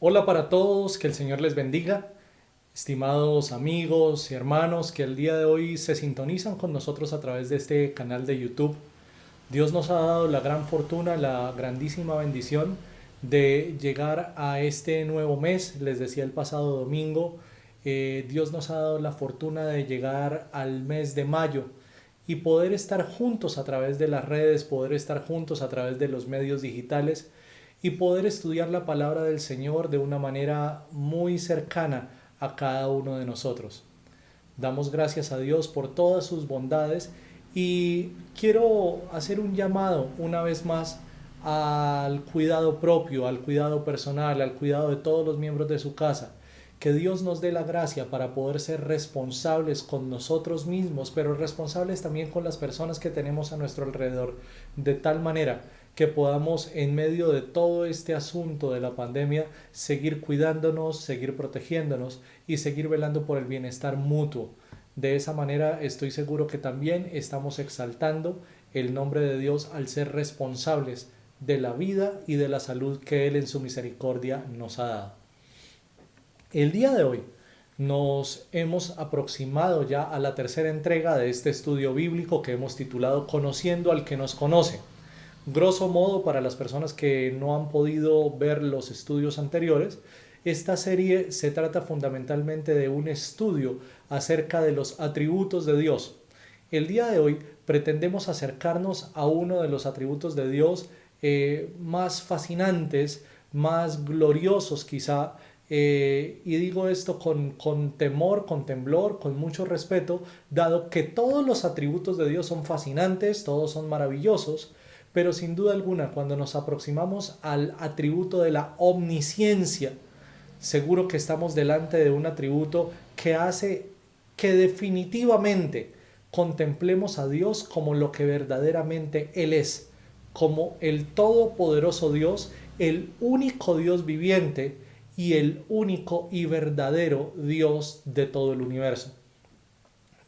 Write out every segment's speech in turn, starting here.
Hola para todos, que el Señor les bendiga. Estimados amigos y hermanos que el día de hoy se sintonizan con nosotros a través de este canal de YouTube. Dios nos ha dado la gran fortuna, la grandísima bendición de llegar a este nuevo mes. Les decía el pasado domingo, Dios nos ha dado la fortuna de llegar al mes de mayo y poder estar juntos a través de las redes, poder estar juntos a través de los medios digitales y poder estudiar la palabra del Señor de una manera muy cercana a cada uno de nosotros. Damos gracias a Dios por todas sus bondades y quiero hacer un llamado una vez más al cuidado propio, al cuidado personal, al cuidado de todos los miembros de su casa. Que Dios nos dé la gracia para poder ser responsables con nosotros mismos, pero responsables también con las personas que tenemos a nuestro alrededor, de tal manera que podamos en medio de todo este asunto de la pandemia seguir cuidándonos, seguir protegiéndonos y seguir velando por el bienestar mutuo. De esa manera estoy seguro que también estamos exaltando el nombre de Dios al ser responsables de la vida y de la salud que Él en su misericordia nos ha dado. El día de hoy nos hemos aproximado ya a la tercera entrega de este estudio bíblico que hemos titulado Conociendo al que nos conoce. Grosso modo, para las personas que no han podido ver los estudios anteriores, esta serie se trata fundamentalmente de un estudio acerca de los atributos de Dios. El día de hoy pretendemos acercarnos a uno de los atributos de Dios más fascinantes, más gloriosos quizá, y digo esto con temor, con temblor, con mucho respeto, dado que todos los atributos de Dios son fascinantes, todos son maravillosos, pero sin duda alguna cuando nos aproximamos al atributo de la omnisciencia, seguro que estamos delante de un atributo que hace que definitivamente contemplemos a Dios como lo que verdaderamente Él es, como el todopoderoso Dios, el único Dios viviente y el único y verdadero Dios de todo el universo.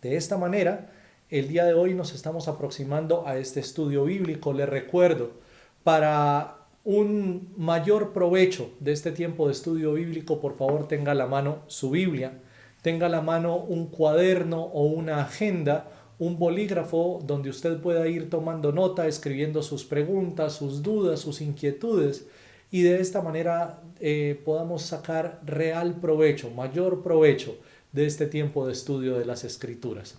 De esta manera, el día de hoy nos estamos aproximando a este estudio bíblico. Les recuerdo, para un mayor provecho de este tiempo de estudio bíblico, por favor tenga a la mano su Biblia, tenga a la mano un cuaderno o una agenda, un bolígrafo donde usted pueda ir tomando nota, escribiendo sus preguntas, sus dudas, sus inquietudes y de esta manera podamos sacar real provecho, mayor provecho de este tiempo de estudio de las Escrituras.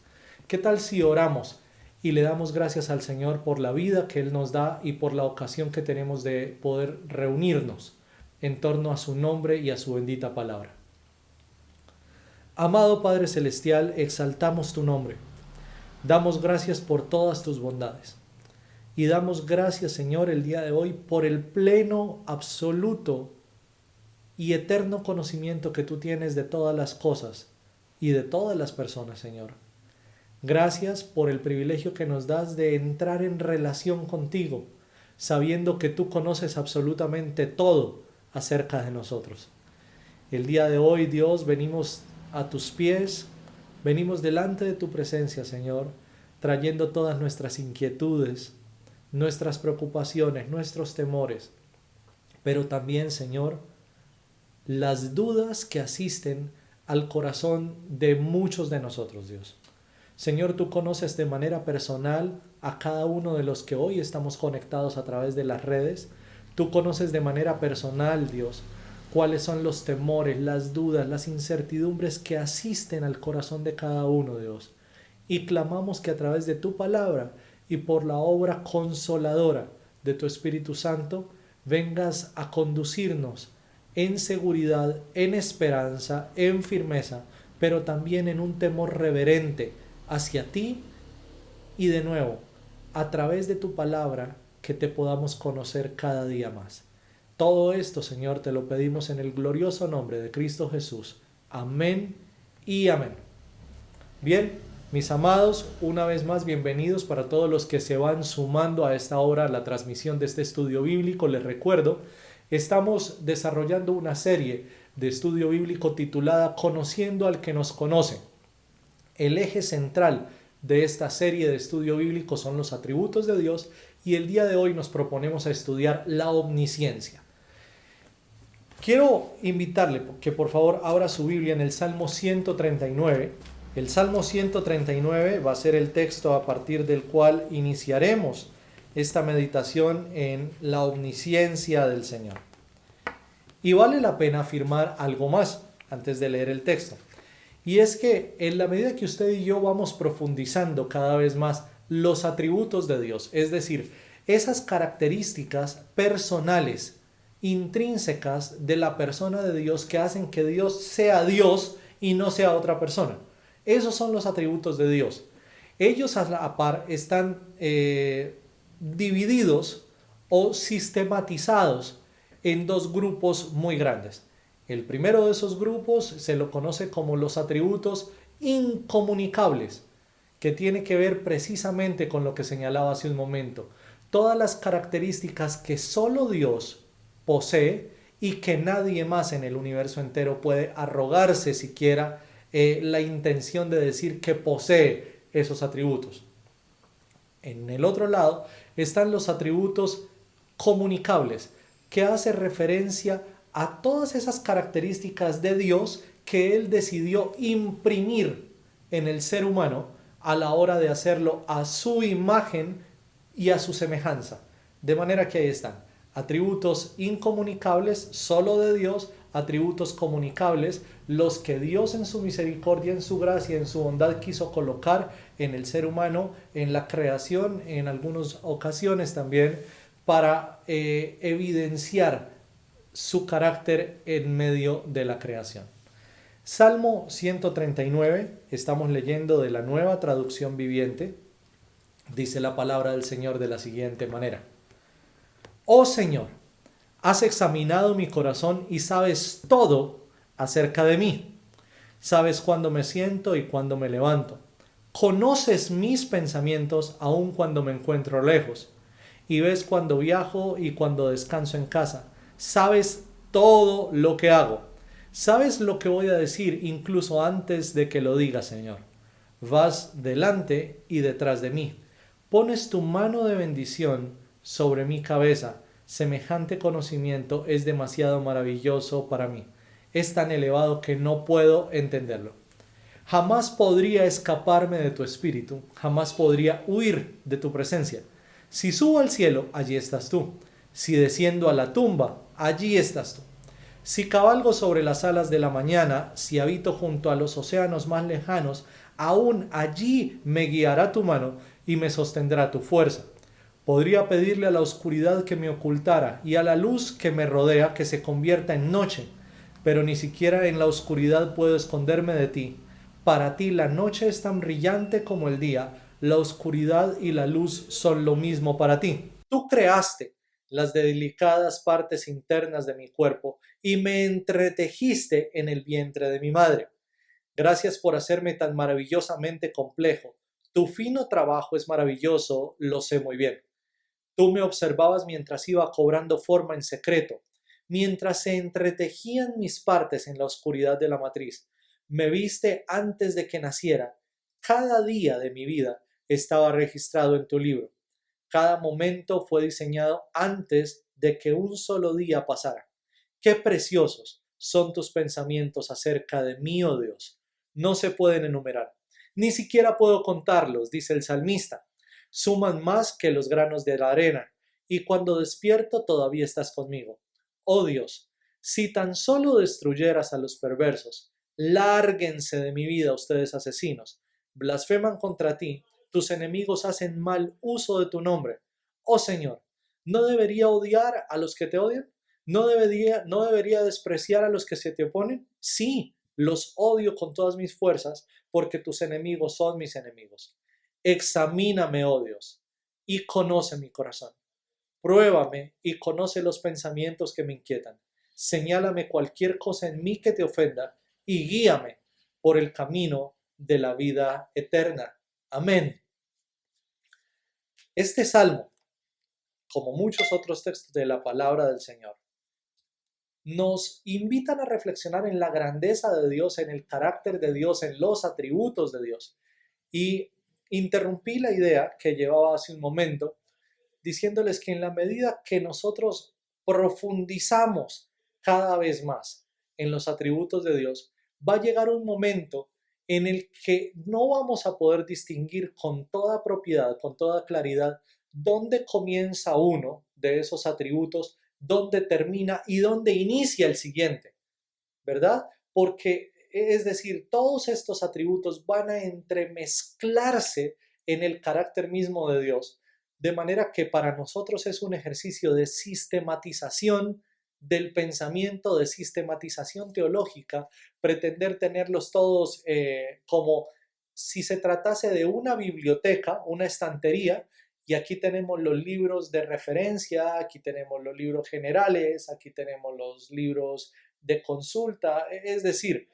¿Qué tal si oramos y le damos gracias al Señor por la vida que Él nos da y por la ocasión que tenemos de poder reunirnos en torno a su nombre y a su bendita palabra? Amado Padre Celestial, exaltamos tu nombre. Damos gracias por todas tus bondades. Y damos gracias, Señor, el día de hoy por el pleno, absoluto y eterno conocimiento que tú tienes de todas las cosas y de todas las personas, Señor. Gracias por el privilegio que nos das de entrar en relación contigo, sabiendo que tú conoces absolutamente todo acerca de nosotros. El día de hoy, Dios, venimos a tus pies, venimos delante de tu presencia, Señor, trayendo todas nuestras inquietudes, nuestras preocupaciones, nuestros temores, pero también, Señor, las dudas que asisten al corazón de muchos de nosotros, Dios. Señor, tú conoces de manera personal a cada uno de los que hoy estamos conectados a través de las redes. Tú conoces de manera personal, Dios, cuáles son los temores, las dudas, las incertidumbres que asisten al corazón de cada uno, Dios. Y clamamos que a través de tu palabra y por la obra consoladora de tu Espíritu Santo, vengas a conducirnos en seguridad, en esperanza, en firmeza, pero también en un temor reverente hacia ti y de nuevo, a través de tu palabra, que te podamos conocer cada día más. Todo esto, Señor, te lo pedimos en el glorioso nombre de Cristo Jesús. Amén y amén. Bien, mis amados, una vez más bienvenidos para todos los que se van sumando a esta hora a la transmisión de este estudio bíblico. Les recuerdo, estamos desarrollando una serie de estudio bíblico titulada Conociendo al que nos conoce. El eje central de esta serie de estudio bíblico son los atributos de Dios y el día de hoy nos proponemos a estudiar la omnisciencia. Quiero invitarle que por favor abra su Biblia en el Salmo 139. El Salmo 139 va a ser el texto a partir del cual iniciaremos esta meditación en la omnisciencia del Señor. Y vale la pena afirmar algo más antes de leer el texto. Y es que en la medida que usted y yo vamos profundizando cada vez más los atributos de Dios, es decir, esas características personales, intrínsecas de la persona de Dios que hacen que Dios sea Dios y no sea otra persona. Esos son los atributos de Dios. Ellos a la par están divididos o sistematizados en dos grupos muy grandes. El primero de esos grupos se lo conoce como los atributos incomunicables, que tiene que ver precisamente con lo que señalaba hace un momento. Todas las características que solo Dios posee y que nadie más en el universo entero puede arrogarse siquiera la intención de decir que posee esos atributos. En el otro lado están los atributos comunicables, que hace referencia a todas esas características de Dios que Él decidió imprimir en el ser humano a la hora de hacerlo a su imagen y a su semejanza. De manera que ahí están atributos incomunicables solo de Dios, atributos comunicables, los que Dios en su misericordia, en su gracia, en su bondad quiso colocar en el ser humano, en la creación, en algunas ocasiones también, para evidenciar su carácter en medio de la creación. Salmo 139, estamos leyendo de la Nueva Traducción Viviente, dice la palabra del Señor de la siguiente manera: Oh Señor, has examinado mi corazón y sabes todo acerca de mí. Sabes cuándo me siento y cuándo me levanto. Conoces mis pensamientos aun cuando me encuentro lejos. Y ves cuando viajo y cuando descanso en casa. Sabes todo lo que hago. Sabes lo que voy a decir incluso antes de que lo diga, Señor. Vas delante y detrás de mí. Pones tu mano de bendición sobre mi cabeza. Semejante conocimiento es demasiado maravilloso para mí. Es tan elevado que no puedo entenderlo. Jamás podría escaparme de tu espíritu, jamás podría huir de tu presencia. Si subo al cielo, allí estás tú. Si desciendo a la tumba, allí estás tú. Si cabalgo sobre las alas de la mañana, si habito junto a los océanos más lejanos, aún allí me guiará tu mano y me sostendrá tu fuerza. Podría pedirle a la oscuridad que me ocultara y a la luz que me rodea que se convierta en noche, pero ni siquiera en la oscuridad puedo esconderme de ti. Para ti la noche es tan brillante como el día, la oscuridad y la luz son lo mismo para ti. Tú creaste las delicadas partes internas de mi cuerpo y me entretejiste en el vientre de mi madre. Gracias por hacerme tan maravillosamente complejo. Tu fino trabajo es maravilloso, lo sé muy bien. Tú me observabas mientras iba cobrando forma en secreto, mientras se entretejían mis partes en la oscuridad de la matriz. Me viste antes de que naciera. Cada día de mi vida estaba registrado en tu libro. Cada momento fue diseñado antes de que un solo día pasara. Qué preciosos son tus pensamientos acerca de mí, oh Dios. No se pueden enumerar. Ni siquiera puedo contarlos, dice el salmista. Suman más que los granos de la arena, y cuando despierto todavía estás conmigo. Oh Dios, si tan solo destruyeras a los perversos, lárguense de mi vida ustedes asesinos. Blasfeman contra ti, tus enemigos hacen mal uso de tu nombre. Oh Señor, ¿no debería odiar a los que te odian? ¿No debería despreciar a los que se te oponen? Sí, los odio con todas mis fuerzas, porque tus enemigos son mis enemigos. Examíname, oh Dios, y conoce mi corazón. Pruébame y conoce los pensamientos que me inquietan. Señálame cualquier cosa en mí que te ofenda y guíame por el camino de la vida eterna. Amén. Este salmo, como muchos otros textos de la palabra del Señor, nos invitan a reflexionar en la grandeza de Dios, en el carácter de Dios, en los atributos de Dios. Y interrumpí la idea que llevaba hace un momento diciéndoles que en la medida que nosotros profundizamos cada vez más en los atributos de Dios, va a llegar un momento en el que no vamos a poder distinguir con toda propiedad, con toda claridad, dónde comienza uno de esos atributos, dónde termina y dónde inicia el siguiente, ¿verdad? Porque, es decir, todos estos atributos van a entremezclarse en el carácter mismo de Dios, de manera que para nosotros es un ejercicio de sistematización del pensamiento, de sistematización teológica, pretender tenerlos todos como si se tratase de una biblioteca, una estantería, y aquí tenemos los libros de referencia, aquí tenemos los libros generales, aquí tenemos los libros de consulta, es decir,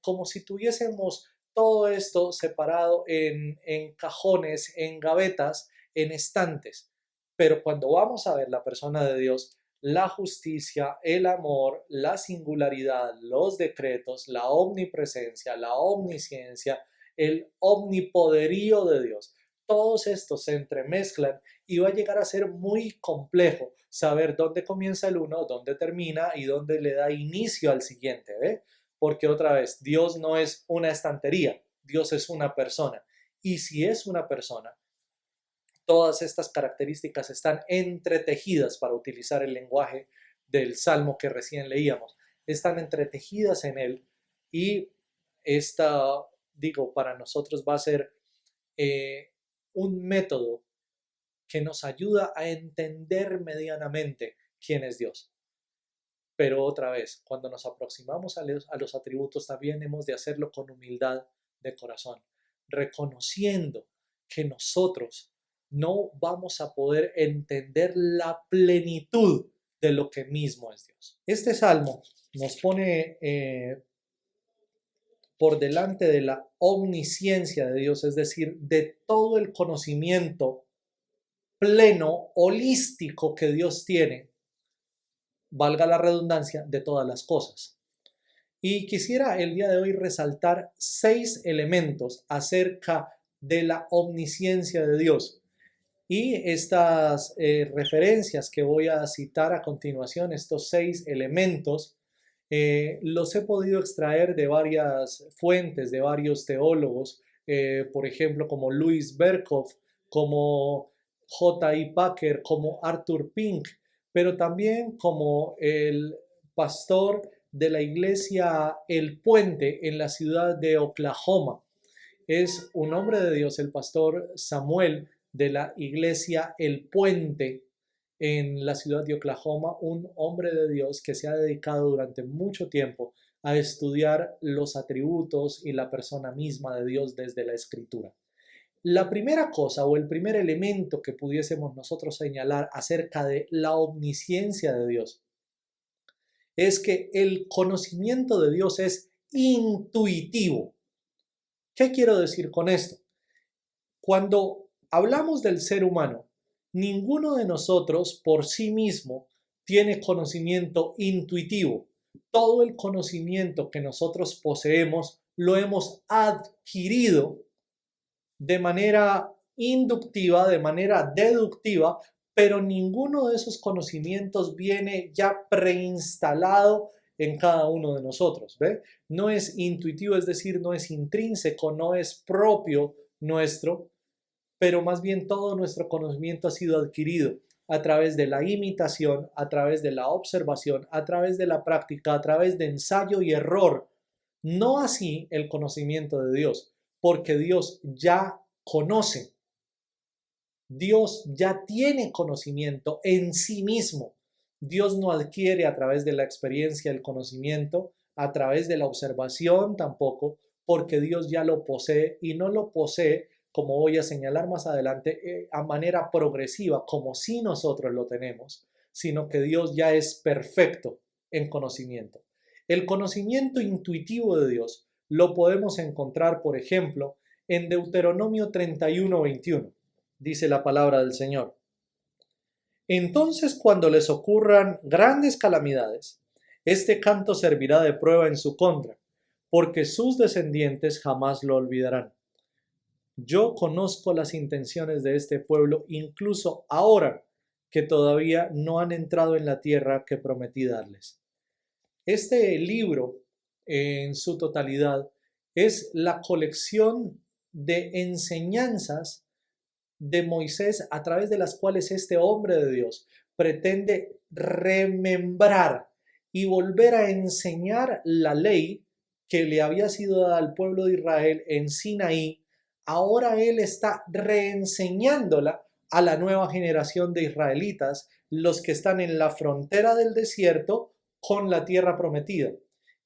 como si tuviésemos todo esto separado en cajones, en gavetas, en estantes. Pero cuando vamos a ver la persona de Dios, la justicia, el amor, la singularidad, los decretos, la omnipresencia, la omnisciencia, el omnipoderío de Dios, todos estos se entremezclan y va a llegar a ser muy complejo saber dónde comienza el uno, dónde termina y dónde le da inicio al siguiente, ¿ve? Porque otra vez, Dios no es una estantería, Dios es una persona. Y si es una persona, todas estas características están entretejidas, para utilizar el lenguaje del salmo que recién leíamos, están entretejidas en él, y esta, digo, para nosotros va a ser un método que nos ayuda a entender medianamente quién es Dios. Pero otra vez, cuando nos aproximamos a los atributos, también hemos de hacerlo con humildad de corazón, reconociendo que nosotros no vamos a poder entender la plenitud de lo que mismo es Dios. Este salmo nos pone por delante de la omnisciencia de Dios, es decir, de todo el conocimiento pleno, holístico que Dios tiene, valga la redundancia, de todas las cosas. Y quisiera el día de hoy resaltar 6 elementos acerca de la omnisciencia de Dios. Y estas referencias que voy a citar a continuación, estos 6 elementos, los he podido extraer de varias fuentes, de varios teólogos, por ejemplo, como Louis Berkhoff, como J.I. Packer, como Arthur Pink, pero también como el pastor de la iglesia El Puente en la ciudad de Oklahoma. Es un hombre de Dios, el pastor Samuel, de la iglesia El Puente en la ciudad de Oklahoma, un hombre de Dios que se ha dedicado durante mucho tiempo a estudiar los atributos y la persona misma de Dios desde la Escritura. La primera cosa o el primer elemento que pudiésemos nosotros señalar acerca de la omnisciencia de Dios es que el conocimiento de Dios es intuitivo. ¿Qué quiero decir con esto? Cuando hablamos del ser humano, ninguno de nosotros por sí mismo tiene conocimiento intuitivo. Todo el conocimiento que nosotros poseemos lo hemos adquirido de manera inductiva, de manera deductiva, pero ninguno de esos conocimientos viene ya preinstalado en cada uno de nosotros, ¿ve? No es intuitivo, es decir, no es intrínseco, no es propio nuestro, pero más bien todo nuestro conocimiento ha sido adquirido a través de la imitación, a través de la observación, a través de la práctica, a través de ensayo y error. No así el conocimiento de Dios, porque Dios ya conoce. Dios ya tiene conocimiento en sí mismo. Dios no adquiere a través de la experiencia el conocimiento, a través de la observación tampoco, porque Dios ya lo posee, y no lo posee, como voy a señalar más adelante, a manera progresiva, como si nosotros lo tenemos, sino que Dios ya es perfecto en conocimiento. El conocimiento intuitivo de Dios lo podemos encontrar, por ejemplo, en Deuteronomio 31:21. Dice la palabra del Señor: entonces, cuando les ocurran grandes calamidades, este canto servirá de prueba en su contra, porque sus descendientes jamás lo olvidarán. Yo conozco las intenciones de este pueblo, incluso ahora que todavía no han entrado en la tierra que prometí darles. Este libro, en su totalidad, es la colección de enseñanzas de Moisés a través de las cuales este hombre de Dios pretende remembrar y volver a enseñar la ley que le había sido dada al pueblo de Israel en Sinaí. Ahora él está reenseñándola a la nueva generación de israelitas, los que están en la frontera del desierto con la tierra prometida.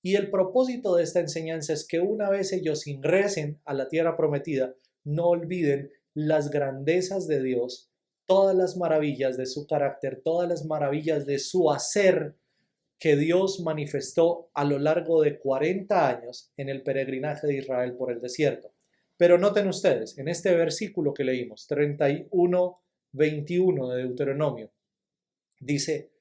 Y el propósito de esta enseñanza es que una vez ellos ingresen a la tierra prometida, no olviden las grandezas de Dios, todas las maravillas de su carácter, todas las maravillas de su hacer que Dios manifestó a lo largo de 40 años en el peregrinaje de Israel por el desierto. Pero noten ustedes, en este versículo que leímos, 31:21 de Deuteronomio, dice: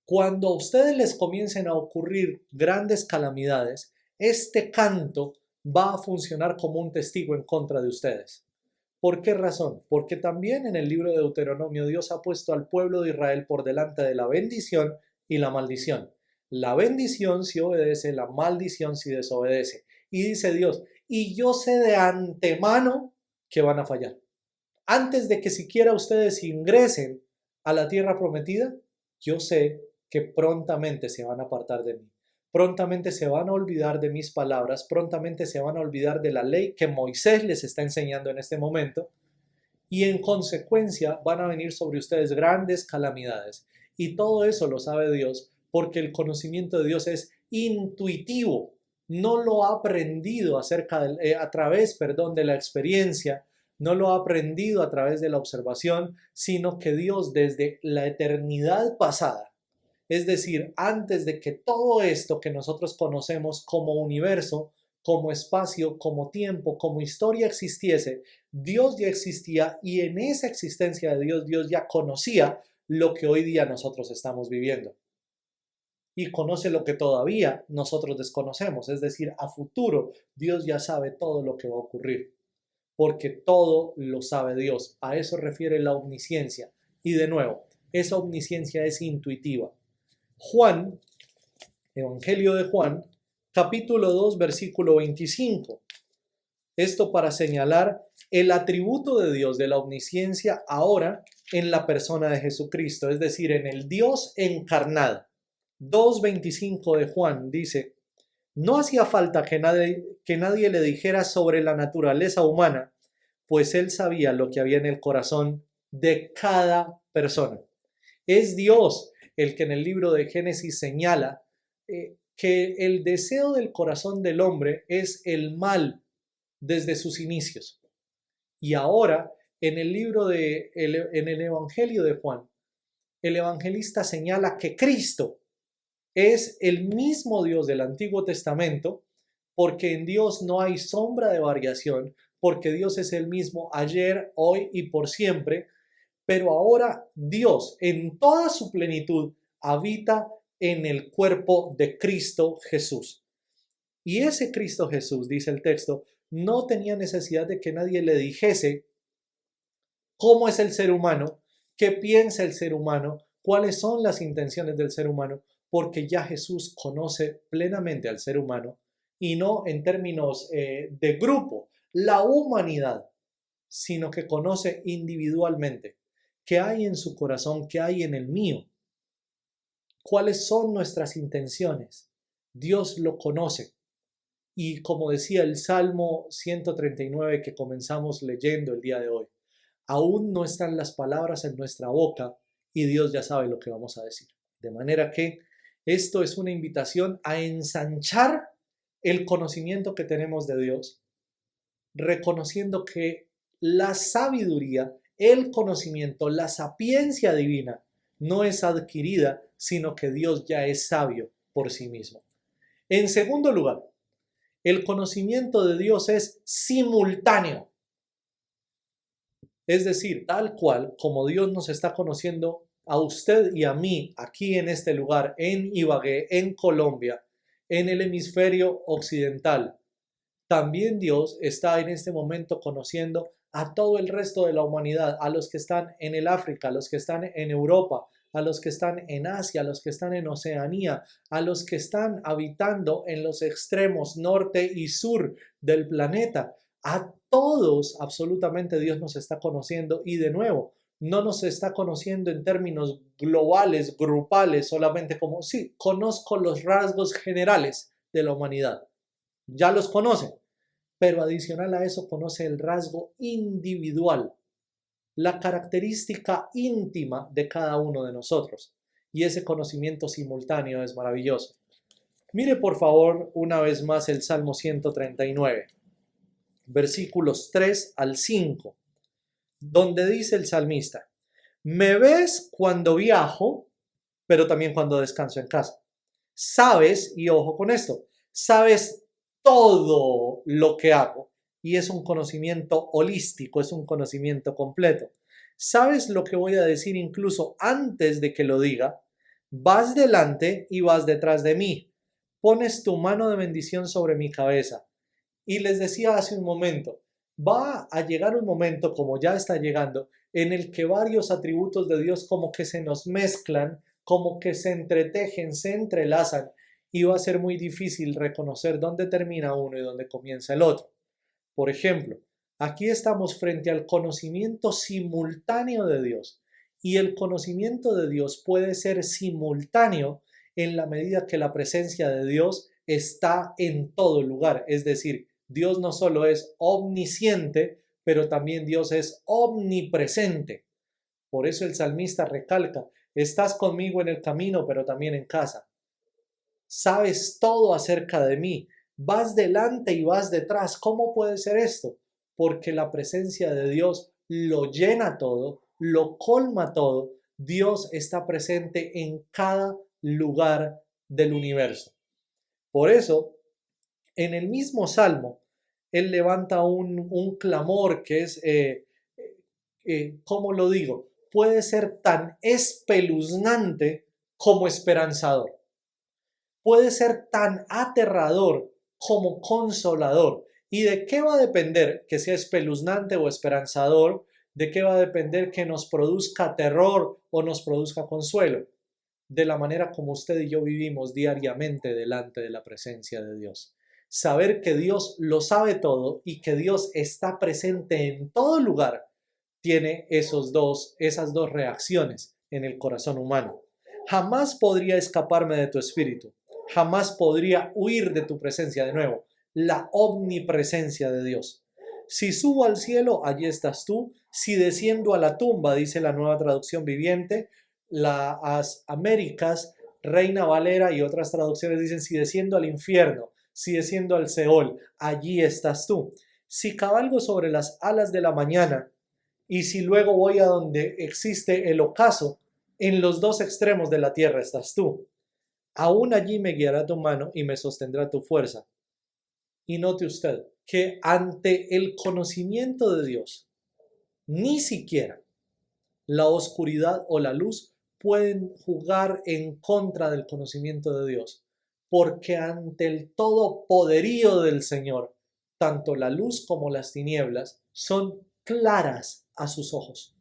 cuando a ustedes les comiencen a ocurrir grandes calamidades, este canto va a funcionar como un testigo en contra de ustedes. ¿Por qué razón? Porque también en el libro de Deuteronomio Dios ha puesto al pueblo de Israel por delante de la bendición y la maldición. La bendición si obedece, la maldición si desobedece. Y dice Dios, y yo sé de antemano que van a fallar. Antes de que siquiera ustedes ingresen a la tierra prometida, yo sé que prontamente se van a apartar de mí. Prontamente se van a olvidar de mis palabras, prontamente se van a olvidar de la ley que Moisés les está enseñando en este momento, y en consecuencia van a venir sobre ustedes grandes calamidades. Y todo eso lo sabe Dios, porque el conocimiento de Dios es intuitivo, no lo ha aprendido a través de la experiencia, no lo ha aprendido a través de la observación, sino que Dios desde la eternidad pasada, es decir, antes de que todo esto que nosotros conocemos como universo, como espacio, como tiempo, como historia existiese, Dios ya existía, y en esa existencia de Dios, Dios ya conocía lo que hoy día nosotros estamos viviendo. Y conoce lo que todavía nosotros desconocemos, es decir, a futuro Dios ya sabe todo lo que va a ocurrir, porque todo lo sabe Dios. A eso refiere la omnisciencia. Y de nuevo, esa omnisciencia es intuitiva. Juan, Evangelio de Juan, capítulo 2, versículo 25. Esto para señalar el atributo de Dios de la omnisciencia ahora en la persona de Jesucristo, es decir, en el Dios encarnado. 2:25 de Juan dice: no hacía falta que nadie le dijera sobre la naturaleza humana, pues él sabía lo que había en el corazón de cada persona. Es Dios el que en el libro de Génesis señala que el deseo del corazón del hombre es el mal desde sus inicios. Y ahora, en el Evangelio de Juan, el evangelista señala que Cristo es el mismo Dios del Antiguo Testamento, porque en Dios no hay sombra de variación, porque Dios es el mismo ayer, hoy y por siempre. Pero ahora Dios en toda su plenitud habita en el cuerpo de Cristo Jesús. Y ese Cristo Jesús, dice el texto, no tenía necesidad de que nadie le dijese cómo es el ser humano, qué piensa el ser humano, cuáles son las intenciones del ser humano, porque ya Jesús conoce plenamente al ser humano, y no en términos de grupo, la humanidad, sino que conoce individualmente qué hay en su corazón, qué hay en el mío, cuáles son nuestras intenciones. Dios lo conoce. Y como decía el Salmo 139 que comenzamos leyendo el día de hoy, aún no están las palabras en nuestra boca y Dios ya sabe lo que vamos a decir. De manera que esto es una invitación a ensanchar el conocimiento que tenemos de Dios, reconociendo que la sabiduría, el conocimiento, la sapiencia divina no es adquirida, sino que Dios ya es sabio por sí mismo. En segundo lugar, el conocimiento de Dios es simultáneo. Es decir, tal cual como Dios nos está conociendo a usted y a mí aquí en este lugar, en Ibagué, en Colombia, en el hemisferio occidental, también Dios está en este momento conociendo a todo el resto de la humanidad, a los que están en el África, a los que están en Europa, a los que están en Asia, a los que están en Oceanía, a los que están habitando en los extremos norte y sur del planeta. A todos, absolutamente, Dios nos está conociendo y de nuevo, no nos está conociendo en términos globales, grupales, solamente como, sí, conozco los rasgos generales de la humanidad. Ya los conoce, pero adicional a eso conoce el rasgo individual, la característica íntima de cada uno de nosotros. Y ese conocimiento simultáneo es maravilloso. Mire por favor una vez más el Salmo 139, versículos 3 al 5, donde dice el salmista: me ves cuando viajo, pero también cuando descanso en casa. Sabes, y ojo con esto, sabes todo lo que hago. Y es un conocimiento holístico, es un conocimiento completo. Sabes lo que voy a decir incluso antes de que lo diga. Vas delante y vas detrás de mí. Pones tu mano de bendición sobre mi cabeza. Y les decía hace un momento, va a llegar un momento, como ya está llegando, en el que varios atributos de Dios como que se nos mezclan, como que se entretejen, se entrelazan, y va a ser muy difícil reconocer dónde termina uno y dónde comienza el otro. Por ejemplo, aquí estamos frente al conocimiento simultáneo de Dios, y el conocimiento de Dios puede ser simultáneo en la medida que la presencia de Dios está en todo lugar. Es decir, Dios no solo es omnisciente, pero también Dios es omnipresente. Por eso el salmista recalca: estás conmigo en el camino, pero también en casa. Sabes todo acerca de mí. Vas delante y vas detrás. ¿Cómo puede ser esto? Porque la presencia de Dios lo llena todo, lo colma todo. Dios está presente en cada lugar del universo. Por eso, en el mismo Salmo, él levanta un clamor que es, ¿cómo lo digo? Puede ser tan espeluznante como esperanzador. Puede ser tan aterrador como consolador. ¿Y de qué va a depender que sea espeluznante o esperanzador? ¿De qué va a depender que nos produzca terror o nos produzca consuelo? De la manera como usted y yo vivimos diariamente delante de la presencia de Dios. Saber que Dios lo sabe todo y que Dios está presente en todo lugar tiene esas dos reacciones en el corazón humano. Jamás podría escaparme de tu espíritu. Jamás podría huir de tu presencia. De nuevo, la omnipresencia de Dios. Si subo al cielo, allí estás tú. Si desciendo a la tumba, dice la Nueva Traducción Viviente, las Américas, Reina Valera y otras traducciones dicen: si desciendo al infierno, si desciendo al Seol, allí estás tú. Si cabalgo sobre las alas de la mañana y si luego voy a donde existe el ocaso, en los dos extremos de la tierra estás tú. Aún allí me guiará tu mano y me sostendrá tu fuerza. Y note usted que ante el conocimiento de Dios, ni siquiera la oscuridad o la luz pueden jugar en contra del conocimiento de Dios, porque ante el todo poderío del Señor, tanto la luz como las tinieblas son claras a sus ojos.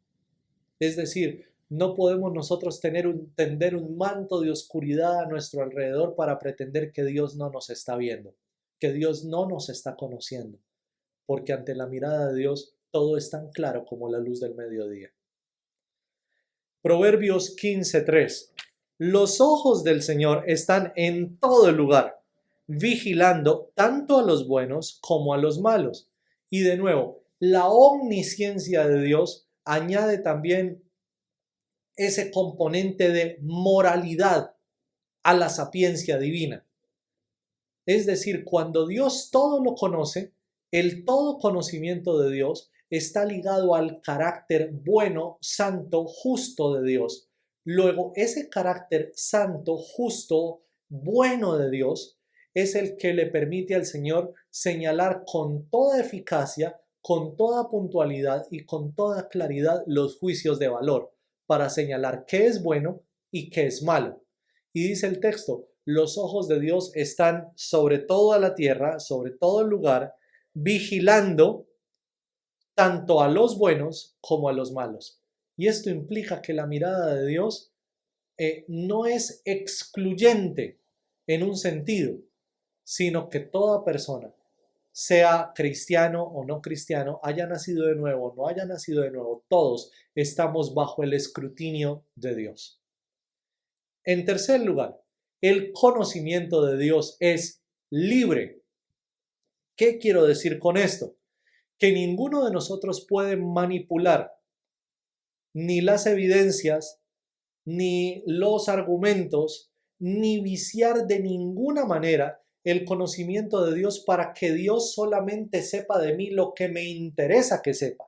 Es decir, no podemos nosotros tender un manto de oscuridad a nuestro alrededor para pretender que Dios no nos está viendo, que Dios no nos está conociendo, porque ante la mirada de Dios todo es tan claro como la luz del mediodía. Proverbios 15:3. Los ojos del Señor están en todo lugar, vigilando tanto a los buenos como a los malos. Y de nuevo, la omnisciencia de Dios añade también ese componente de moralidad a la sapiencia divina. Es decir, cuando Dios todo lo conoce, el todo conocimiento de Dios está ligado al carácter bueno, santo, justo de Dios. Luego, ese carácter santo, justo, bueno de Dios es el que le permite al Señor señalar con toda eficacia, con toda puntualidad y con toda claridad los juicios de valor para señalar qué es bueno y qué es malo. Y dice el texto: los ojos de Dios están sobre toda la tierra, sobre todo el lugar, vigilando tanto a los buenos como a los malos. Y esto implica que la mirada de Dios no es excluyente en un sentido, sino que toda persona, sea cristiano o no cristiano, haya nacido de nuevo o no haya nacido de nuevo, todos estamos bajo el escrutinio de Dios. En tercer lugar, el conocimiento de Dios es libre. ¿Qué quiero decir con esto? Que ninguno de nosotros puede manipular ni las evidencias, ni los argumentos, ni viciar de ninguna manera el conocimiento de Dios para que Dios solamente sepa de mí lo que me interesa que sepa.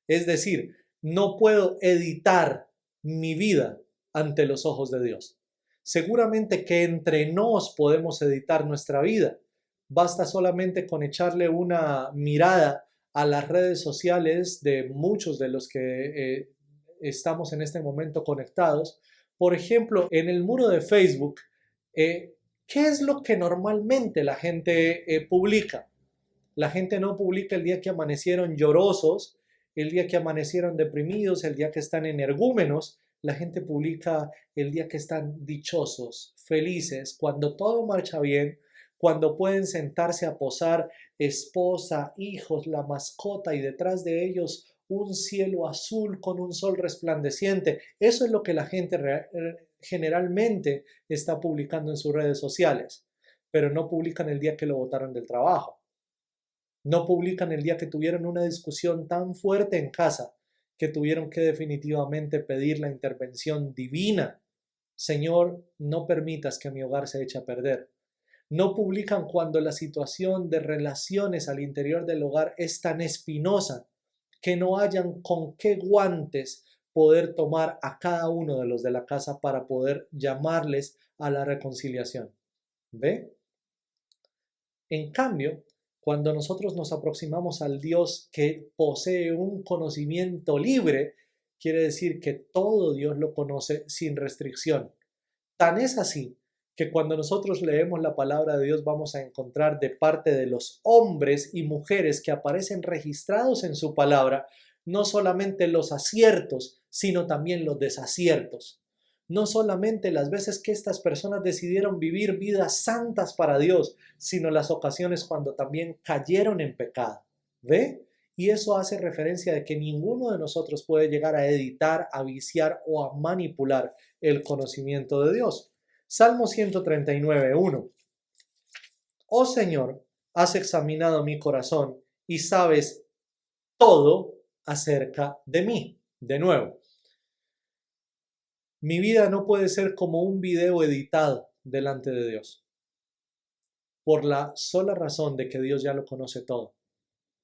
Es decir, no puedo editar mi vida ante los ojos de Dios. Seguramente que entre nos podemos editar nuestra vida. Basta solamente con echarle una mirada a las redes sociales de muchos de los que estamos en este momento conectados. Por ejemplo, en el muro de Facebook, ¿qué es lo que normalmente la gente publica? La gente no publica el día que amanecieron llorosos, el día que amanecieron deprimidos, el día que están energúmenos. La gente publica el día que están dichosos, felices, cuando todo marcha bien, cuando pueden sentarse a posar esposa, hijos, la mascota y detrás de ellos un cielo azul con un sol resplandeciente. Eso es lo que la gente generalmente está publicando en sus redes sociales, pero no publican el día que lo botaron del trabajo. No publican el día que tuvieron una discusión tan fuerte en casa que tuvieron que definitivamente pedir la intervención divina. Señor, no permitas que mi hogar se eche a perder. No publican cuando la situación de relaciones al interior del hogar es tan espinosa que no hayan con qué guantes poder tomar a cada uno de los de la casa para poder llamarles a la reconciliación. ¿Ve? En cambio, cuando nosotros nos aproximamos al Dios que posee un conocimiento libre, quiere decir que todo Dios lo conoce sin restricción. Tan es así que cuando nosotros leemos la palabra de Dios vamos a encontrar de parte de los hombres y mujeres que aparecen registrados en su palabra, no solamente los aciertos, sino también los desaciertos. No solamente las veces que estas personas decidieron vivir vidas santas para Dios, sino las ocasiones cuando también cayeron en pecado. ¿Ve? Y eso hace referencia de que ninguno de nosotros puede llegar a editar, a viciar o a manipular el conocimiento de Dios. Salmo 139, 1. Oh Señor, has examinado mi corazón y sabes todo acerca de mí. De nuevo, mi vida no puede ser como un video editado delante de Dios, por la sola razón de que Dios ya lo conoce todo.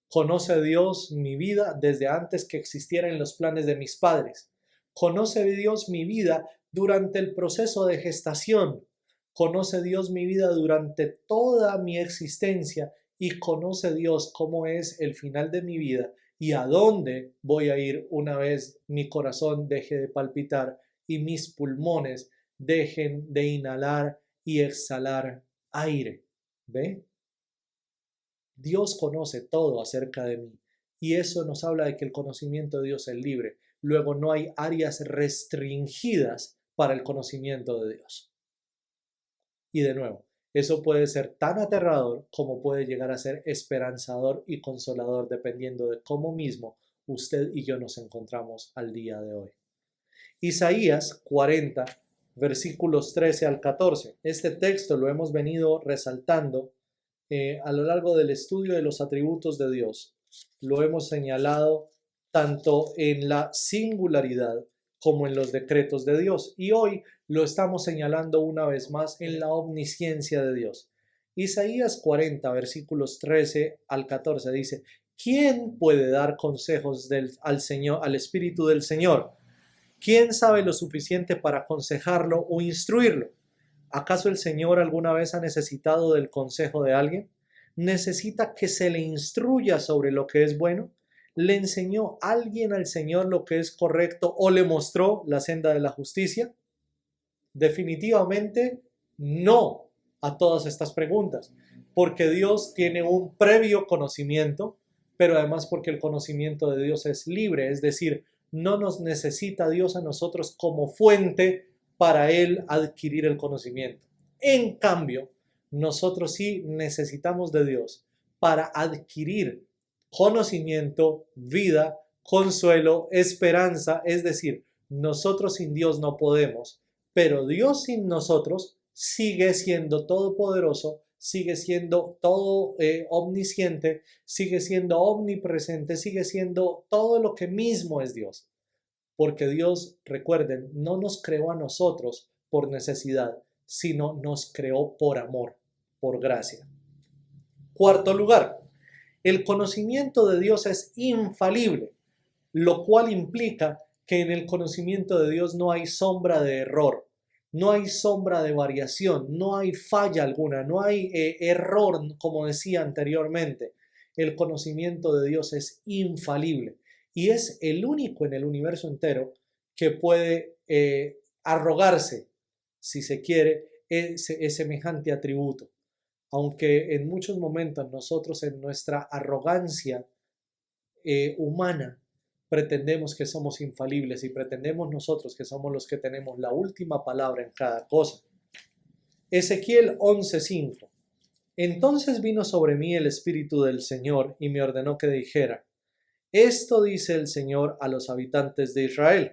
Conoce Dios mi vida desde antes que existieran los planes de mis padres. Conoce Dios mi vida durante el proceso de gestación. Conoce Dios mi vida durante toda mi existencia y conoce Dios cómo es el final de mi vida y a dónde voy a ir una vez mi corazón deje de palpitar y mis pulmones dejen de inhalar y exhalar aire. ¿Ve? Dios conoce todo acerca de mí y eso nos habla de que el conocimiento de Dios es libre. Luego no hay áreas restringidas para el conocimiento de Dios. Y de nuevo, eso puede ser tan aterrador como puede llegar a ser esperanzador y consolador dependiendo de cómo mismo usted y yo nos encontramos al día de hoy. Isaías 40, versículos 13 al 14. Este texto lo hemos venido resaltando a lo largo del estudio de los atributos de Dios. Lo hemos señalado tanto en la singularidad como en los decretos de Dios. Y hoy lo estamos señalando una vez más en la omnisciencia de Dios. Isaías 40, versículos 13 al 14 dice: ¿Quién puede dar consejos al Señor, al Espíritu del Señor? ¿Quién sabe lo suficiente para aconsejarlo o instruirlo? ¿Acaso el Señor alguna vez ha necesitado del consejo de alguien? ¿Necesita que se le instruya sobre lo que es bueno? ¿Le enseñó alguien al Señor lo que es correcto o le mostró la senda de la justicia? Definitivamente no a todas estas preguntas, porque Dios tiene un previo conocimiento, pero además porque el conocimiento de Dios es libre, es decir, no nos necesita Dios a nosotros como fuente para él adquirir el conocimiento. En cambio, nosotros sí necesitamos de Dios para adquirir conocimiento, vida, consuelo, esperanza. Es decir, nosotros sin Dios no podemos, pero Dios sin nosotros sigue siendo todopoderoso, sigue siendo todo omnisciente, sigue siendo omnipresente, sigue siendo todo lo que mismo es Dios. Porque Dios, recuerden, no nos creó a nosotros por necesidad, sino nos creó por amor, por gracia. Cuarto lugar, el conocimiento de Dios es infalible, lo cual implica que en el conocimiento de Dios no hay sombra de error, no hay sombra de variación, no hay falla alguna, no hay error, como decía anteriormente. El conocimiento de Dios es infalible y es el único en el universo entero que puede arrogarse, si se quiere, ese semejante atributo. Aunque en muchos momentos nosotros en nuestra arrogancia humana pretendemos que somos infalibles y pretendemos nosotros que somos los que tenemos la última palabra en cada cosa. Ezequiel 11:5. Entonces vino sobre mí el Espíritu del Señor y me ordenó que dijera: esto dice el Señor a los habitantes de Israel.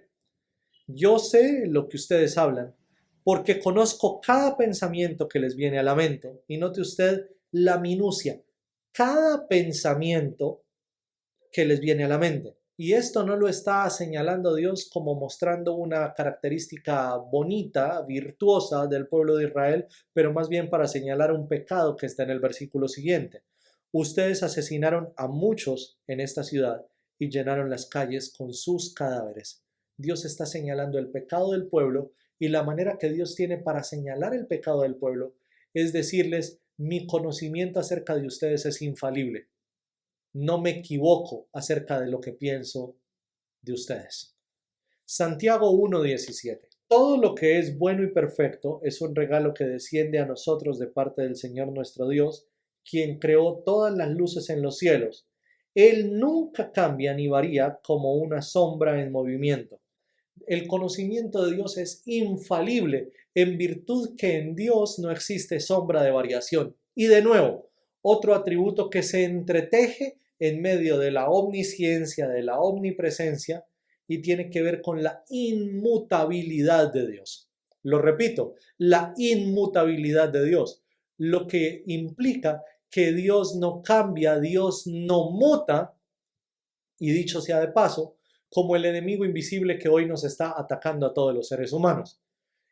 Yo sé lo que ustedes hablan, porque conozco cada pensamiento que les viene a la mente. Y note usted la minucia, cada pensamiento que les viene a la mente. Y esto no lo está señalando Dios como mostrando una característica bonita, virtuosa del pueblo de Israel, pero más bien para señalar un pecado que está en el versículo siguiente. Ustedes asesinaron a muchos en esta ciudad y llenaron las calles con sus cadáveres. Dios está señalando el pecado del pueblo y la manera que Dios tiene para señalar el pecado del pueblo es decirles: mi conocimiento acerca de ustedes es infalible. No me equivoco acerca de lo que pienso de ustedes. Santiago 1:17. Todo lo que es bueno y perfecto es un regalo que desciende a nosotros de parte del Señor nuestro Dios, quien creó todas las luces en los cielos. Él nunca cambia ni varía como una sombra en movimiento. El conocimiento de Dios es infalible en virtud que en Dios no existe sombra de variación. Y de nuevo, otro atributo que se entreteje en medio de la omnisciencia, de la omnipresencia, y tiene que ver con la inmutabilidad de Dios. Lo repito, la inmutabilidad de Dios, lo que implica que Dios no cambia, Dios no muta, y dicho sea de paso, como el enemigo invisible que hoy nos está atacando a todos los seres humanos.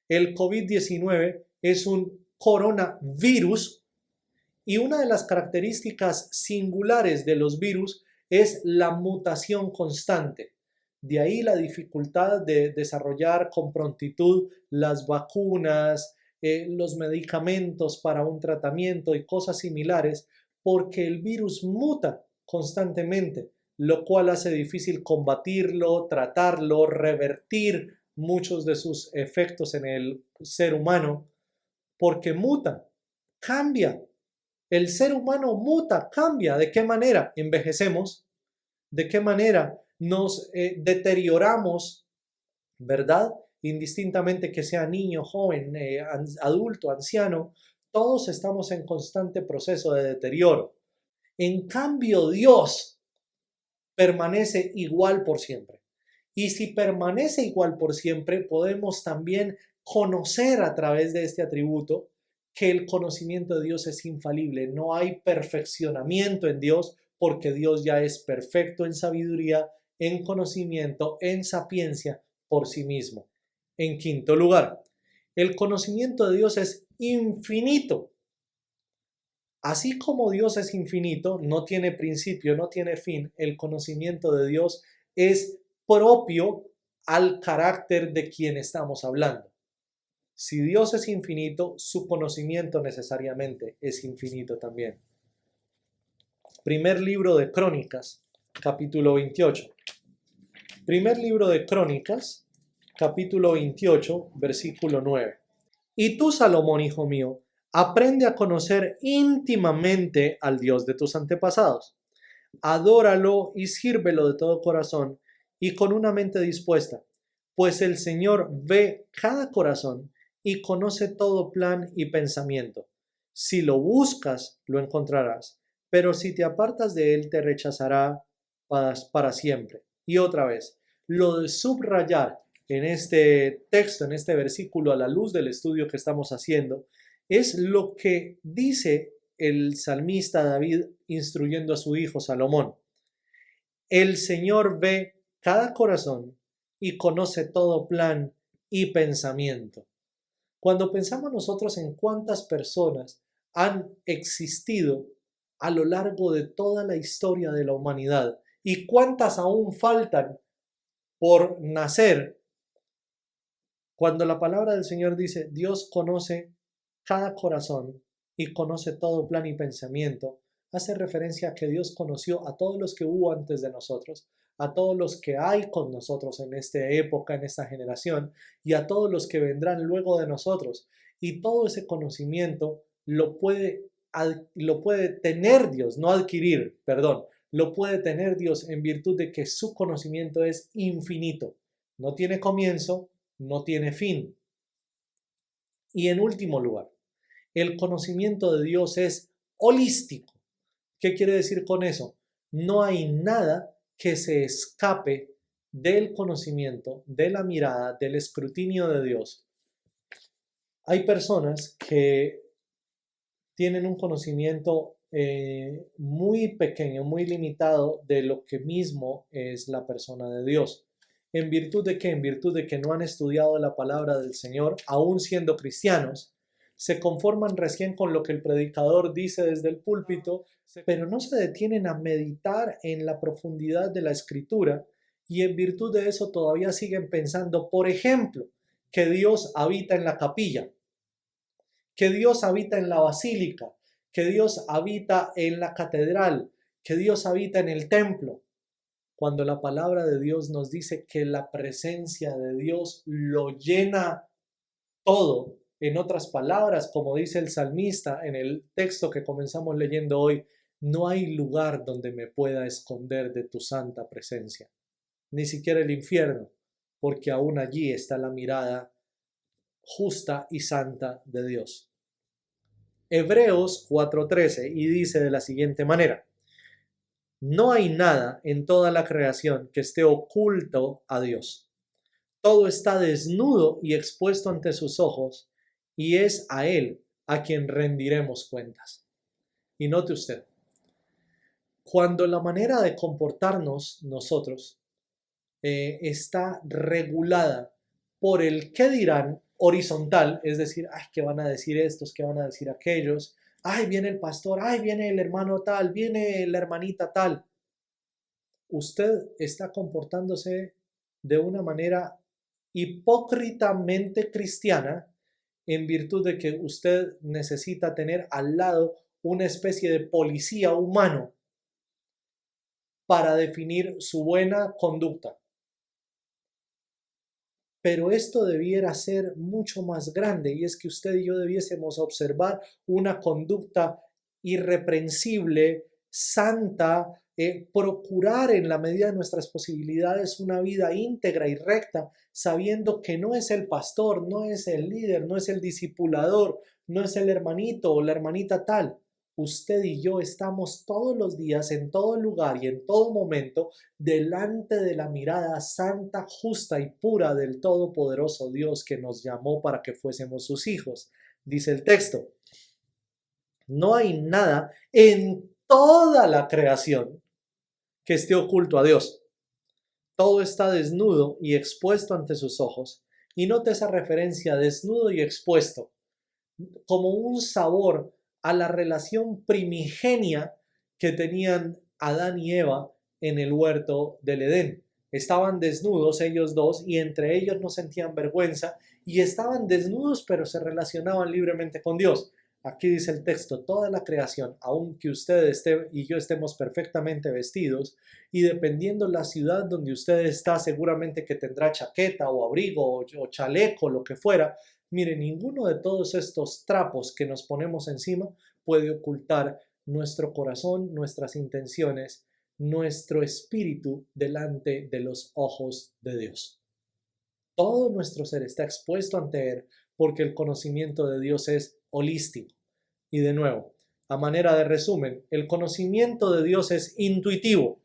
El COVID-19 es un coronavirus y una de las características singulares de los virus es la mutación constante. De ahí la dificultad de desarrollar con prontitud las vacunas, los medicamentos para un tratamiento y cosas similares, porque el virus muta constantemente, lo cual hace difícil combatirlo, tratarlo, revertir muchos de sus efectos en el ser humano, porque muta, cambia. El ser humano muta, cambia. ¿De qué manera? Envejecemos. ¿De qué manera nos deterioramos? ¿Verdad? Indistintamente que sea niño, joven, adulto, anciano, todos estamos en constante proceso de deterioro. En cambio, Dios permanece igual por siempre. Y si permanece igual por siempre, podemos también conocer a través de este atributo que el conocimiento de Dios es infalible. No hay perfeccionamiento en Dios porque Dios ya es perfecto en sabiduría, en conocimiento, en sapiencia por sí mismo. En quinto lugar, el conocimiento de Dios es infinito. Así como Dios es infinito, no tiene principio, no tiene fin, el conocimiento de Dios es propio al carácter de quien estamos hablando. Si Dios es infinito, su conocimiento necesariamente es infinito también. Primer libro de Crónicas, capítulo 28. Primer libro de Crónicas, capítulo 28, versículo 9. Y tú, Salomón, hijo mío, aprende a conocer íntimamente al Dios de tus antepasados. Adóralo y sírvelo de todo corazón y con una mente dispuesta, pues el Señor ve cada corazón y conoce todo plan y pensamiento. Si lo buscas, lo encontrarás, pero si te apartas de él, te rechazará para siempre. Y otra vez, lo de subrayar en este texto, en este versículo, a la luz del estudio que estamos haciendo, es lo que dice el salmista David instruyendo a su hijo Salomón. El Señor ve cada corazón y conoce todo plan y pensamiento. Cuando pensamos nosotros en cuántas personas han existido a lo largo de toda la historia de la humanidad y cuántas aún faltan por nacer, cuando la palabra del Señor dice Dios conoce cada corazón y conoce todo plan y pensamiento, hace referencia a que Dios conoció a todos los que hubo antes de nosotros, a todos los que hay con nosotros en esta época, en esta generación, y a todos los que vendrán luego de nosotros. Y todo ese conocimiento lo puede tener Dios, no adquirir, perdón, lo puede tener Dios en virtud de que su conocimiento es infinito. No tiene comienzo, no tiene fin. Y en último lugar, el conocimiento de Dios es holístico. ¿Qué quiere decir con eso? No hay nada que se escape del conocimiento, de la mirada, del escrutinio de Dios. Hay personas que tienen un conocimiento muy pequeño, muy limitado de lo que mismo es la persona de Dios. ¿En virtud de qué? En virtud de que no han estudiado la palabra del Señor, aún siendo cristianos, se conforman recién con lo que el predicador dice desde el púlpito, pero no se detienen a meditar en la profundidad de la escritura y en virtud de eso todavía siguen pensando, por ejemplo, que Dios habita en la capilla, que Dios habita en la basílica, que Dios habita en la catedral, que Dios habita en el templo, cuando la palabra de Dios nos dice que la presencia de Dios lo llena todo. En otras palabras, como dice el salmista en el texto que comenzamos leyendo hoy, no hay lugar donde me pueda esconder de tu santa presencia, ni siquiera el infierno, porque aún allí está la mirada justa y santa de Dios. Hebreos 4:13 y dice de la siguiente manera: no hay nada en toda la creación que esté oculto a Dios. Todo está desnudo y expuesto ante sus ojos, y es a Él a quien rendiremos cuentas. Y note usted, cuando la manera de comportarnos nosotros está regulada por el qué dirán horizontal, es decir, ay, ¿qué van a decir estos? ¿Qué van a decir aquellos? Ay, viene el pastor, ay, viene el hermano tal, viene la hermanita tal. Usted está comportándose de una manera hipócritamente cristiana en virtud de que usted necesita tener al lado una especie de policía humano para definir su buena conducta. Pero esto debiera ser mucho más grande, y es que usted y yo debiésemos observar una conducta irreprensible, santa, procurar en la medida de nuestras posibilidades una vida íntegra y recta, sabiendo que no es el pastor, no es el líder, no es el discipulador, no es el hermanito o la hermanita tal. Usted y yo estamos todos los días, en todo lugar y en todo momento, delante de la mirada santa, justa y pura del Todopoderoso Dios que nos llamó para que fuésemos sus hijos. Dice el texto: no hay nada en toda la creación que esté oculto a Dios. Todo está desnudo y expuesto ante sus ojos. Y note esa referencia, desnudo y expuesto, como un sabor a la relación primigenia que tenían Adán y Eva en el huerto del Edén. Estaban desnudos ellos dos y entre ellos no sentían vergüenza y estaban desnudos pero se relacionaban libremente con Dios. Aquí dice el texto, toda la creación, aunque usted y yo estemos perfectamente vestidos, y dependiendo la ciudad donde usted está, seguramente que tendrá chaqueta o abrigo o chaleco, lo que fuera. Mire, ninguno de todos estos trapos que nos ponemos encima puede ocultar nuestro corazón, nuestras intenciones, nuestro espíritu delante de los ojos de Dios. Todo nuestro ser está expuesto ante Él porque el conocimiento de Dios es holístico. Y de nuevo, a manera de resumen, el conocimiento de Dios es intuitivo,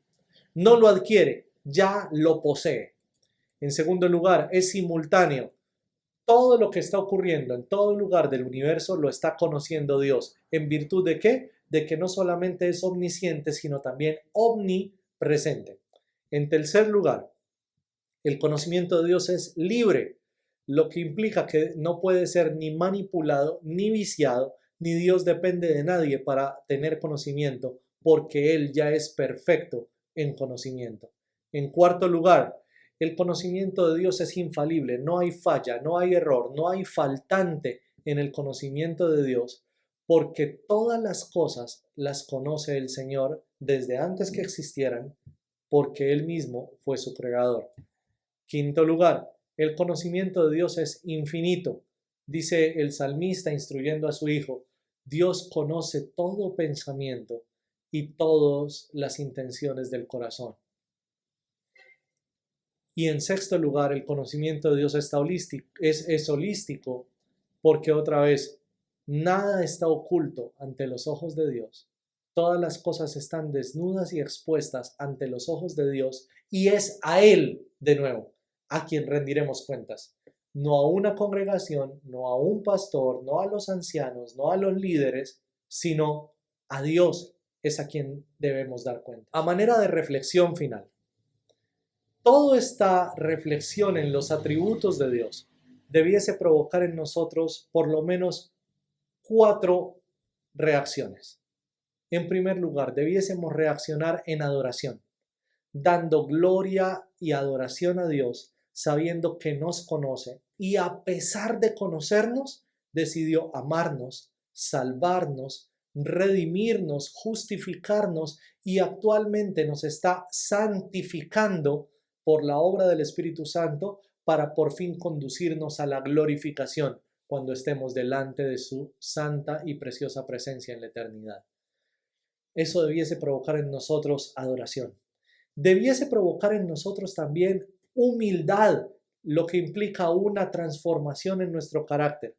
no lo adquiere, ya lo posee. En segundo lugar, es simultáneo. Todo lo que está ocurriendo en todo lugar del universo lo está conociendo Dios. ¿En virtud de qué? De que no solamente es omnisciente, sino también omnipresente. En tercer lugar, el conocimiento de Dios es libre, lo que implica que no puede ser ni manipulado, ni viciado, ni Dios depende de nadie para tener conocimiento, porque Él ya es perfecto en conocimiento. En cuarto lugar, el conocimiento de Dios es infalible, no hay falla, no hay error, no hay faltante en el conocimiento de Dios, porque todas las cosas las conoce el Señor desde antes que existieran, porque Él mismo fue su creador. Quinto lugar, el conocimiento de Dios es infinito. Dice el salmista instruyendo a su hijo, Dios conoce todo pensamiento y todas las intenciones del corazón. Y en sexto lugar, el conocimiento de Dios es holístico porque otra vez, nada está oculto ante los ojos de Dios. Todas las cosas están desnudas y expuestas ante los ojos de Dios y es a Él, de nuevo, a quien rendiremos cuentas. No a una congregación, no a un pastor, no a los ancianos, no a los líderes, sino a Dios es a quien debemos dar cuenta. A manera de reflexión final, toda esta reflexión en los atributos de Dios debiese provocar en nosotros por lo menos 4 reacciones. En primer lugar, debiésemos reaccionar en adoración, dando gloria y adoración a Dios, sabiendo que nos conoce y a pesar de conocernos, decidió amarnos, salvarnos, redimirnos, justificarnos y actualmente nos está santificando por la obra del Espíritu Santo para por fin conducirnos a la glorificación cuando estemos delante de su santa y preciosa presencia en la eternidad. Eso debiese provocar en nosotros adoración. Debiese provocar en nosotros también humildad, lo que implica una transformación en nuestro carácter,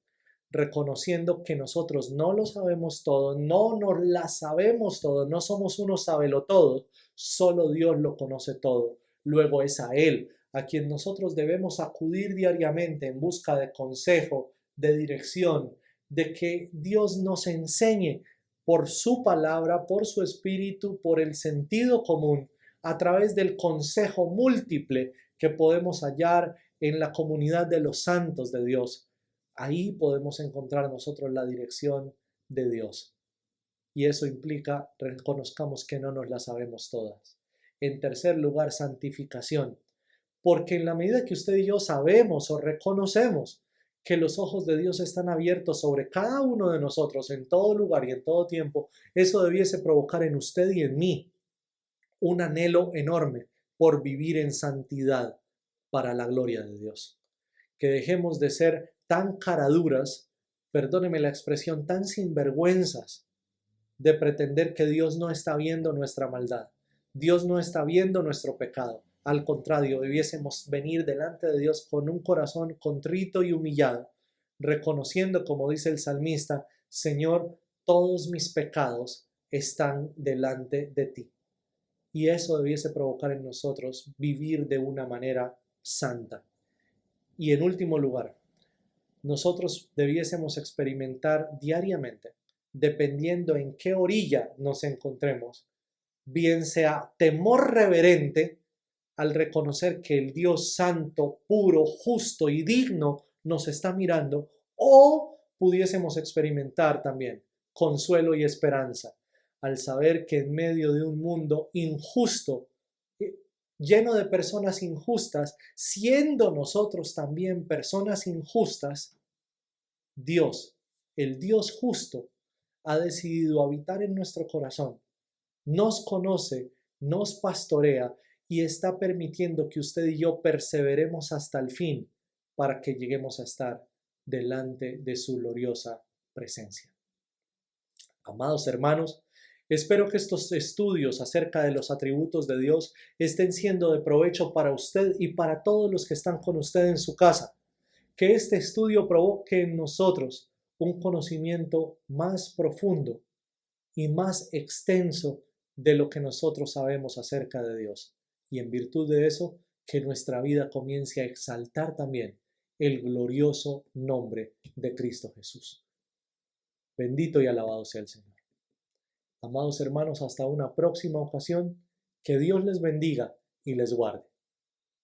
reconociendo que nosotros no lo sabemos todo, no nos la sabemos todo, no somos unos sabelotodos, solo Dios lo conoce todo. Luego es a Él a quien nosotros debemos acudir diariamente en busca de consejo, de dirección, de que Dios nos enseñe por su palabra, por su espíritu, por el sentido común, a través del consejo múltiple que podemos hallar en la comunidad de los santos de Dios. Ahí podemos encontrar nosotros la dirección de Dios. Y eso implica reconozcamos que no nos la sabemos todas. En tercer lugar, santificación. Porque en la medida que usted y yo sabemos o reconocemos que los ojos de Dios están abiertos sobre cada uno de nosotros en todo lugar y en todo tiempo, eso debiese provocar en usted y en mí un anhelo enorme por vivir en santidad para la gloria de Dios. Que dejemos de ser tan caraduras, perdóneme la expresión, tan sinvergüenzas de pretender que Dios no está viendo nuestra maldad. Dios no está viendo nuestro pecado. Al contrario, debiésemos venir delante de Dios con un corazón contrito y humillado, reconociendo, como dice el salmista, Señor, todos mis pecados están delante de ti. Y eso debiese provocar en nosotros vivir de una manera santa. Y en último lugar, nosotros debiésemos experimentar diariamente, dependiendo en qué orilla nos encontremos, bien sea temor reverente al reconocer que el Dios santo, puro, justo y digno nos está mirando, o pudiésemos experimentar también consuelo y esperanza al saber que en medio de un mundo injusto, lleno de personas injustas, siendo nosotros también personas injustas, Dios, el Dios justo, ha decidido habitar en nuestro corazón, nos conoce, nos pastorea y está permitiendo que usted y yo perseveremos hasta el fin para que lleguemos a estar delante de su gloriosa presencia. Amados hermanos, Espero que estos estudios acerca de los atributos de Dios estén siendo de provecho para usted y para todos los que están con usted en su casa. Que este estudio provoque en nosotros un conocimiento más profundo y más extenso de lo que nosotros sabemos acerca de Dios. Y en virtud de eso, que nuestra vida comience a exaltar también el glorioso nombre de Cristo Jesús. Bendito y alabado sea el Señor. Amados hermanos, hasta una próxima ocasión, que Dios les bendiga y les guarde.